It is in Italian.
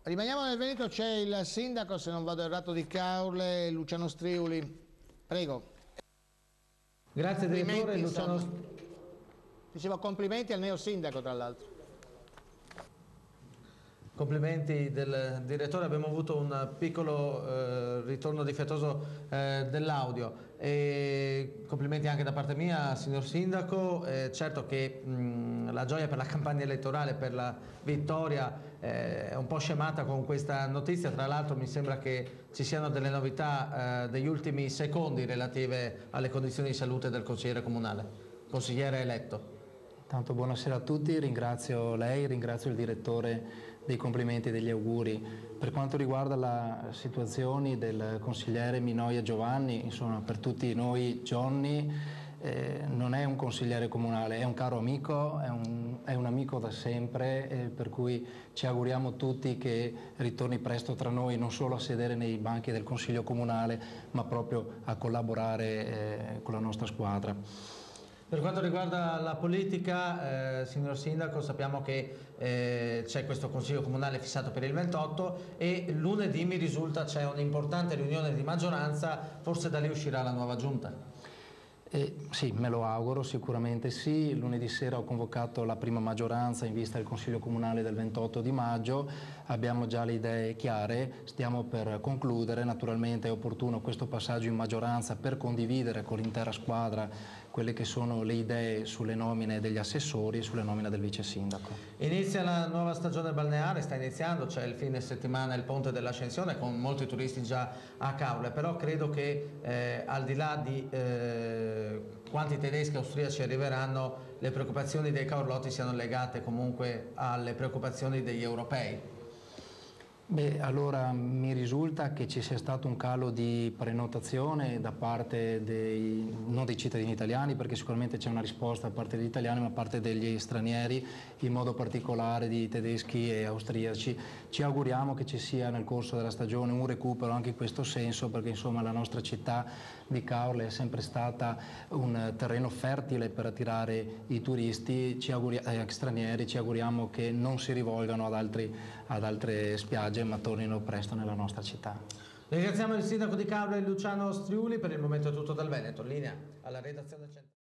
Rimaniamo nel Veneto, c'è il sindaco, se non vado errato, di Caorle, Luciano Striuli. Prego. Grazie direttore, Luciano. Dicevo complimenti al neo sindaco, tra l'altro. Complimenti del direttore, abbiamo avuto un piccolo ritorno difettoso dell'audio e complimenti anche da parte mia, signor Sindaco. Certo che la gioia per la campagna elettorale, per la vittoria è un po' scemata con questa notizia. Tra l'altro mi sembra che ci siano delle novità degli ultimi secondi relative alle condizioni di salute del consigliere eletto. Tanto buonasera a tutti, ringrazio lei, ringrazio il direttore dei complimenti e degli auguri. Per quanto riguarda la situazione del consigliere Minoia Giovanni, insomma per tutti noi Johnny non è un consigliere comunale, è un caro amico, è un amico da sempre, per cui ci auguriamo tutti che ritorni presto tra noi, non solo a sedere nei banchi del Consiglio Comunale, ma proprio a collaborare con la nostra squadra. Per quanto riguarda la politica, signor Sindaco, sappiamo che c'è questo Consiglio Comunale fissato per il 28 e lunedì mi risulta c'è un'importante riunione di maggioranza, forse da lì uscirà la nuova giunta. Sì, me lo auguro, sicuramente sì. Lunedì sera ho convocato la prima maggioranza in vista del Consiglio Comunale del 28 di maggio, abbiamo già le idee chiare, stiamo per concludere, naturalmente è opportuno questo passaggio in maggioranza per condividere con l'intera squadra quelle che sono le idee sulle nomine degli assessori e sulle nomine del vice sindaco. Inizia la nuova stagione balneare, sta iniziando, c'è il fine settimana il Ponte dell'Ascensione con molti turisti già a Caorle, però credo che al di là di quanti tedeschi e austriaci arriveranno, le preoccupazioni dei caorlotti siano legate comunque alle preoccupazioni degli europei. Beh, allora mi risulta che ci sia stato un calo di prenotazione da parte non dei cittadini italiani, perché sicuramente c'è una risposta da parte degli italiani, ma da parte degli stranieri, in modo particolare di tedeschi e austriaci. Ci auguriamo che ci sia nel corso della stagione un recupero anche in questo senso, perché insomma la nostra città di Caorle è sempre stata un terreno fertile per attirare i turisti anche stranieri. Ci auguriamo che non si rivolgano ad altre spiagge, ma tornino presto nella nostra città. Ringraziamo il sindaco di Caorle, Luciano Striuli. Per il momento è tutto dal Veneto. Linea alla redazione centrale.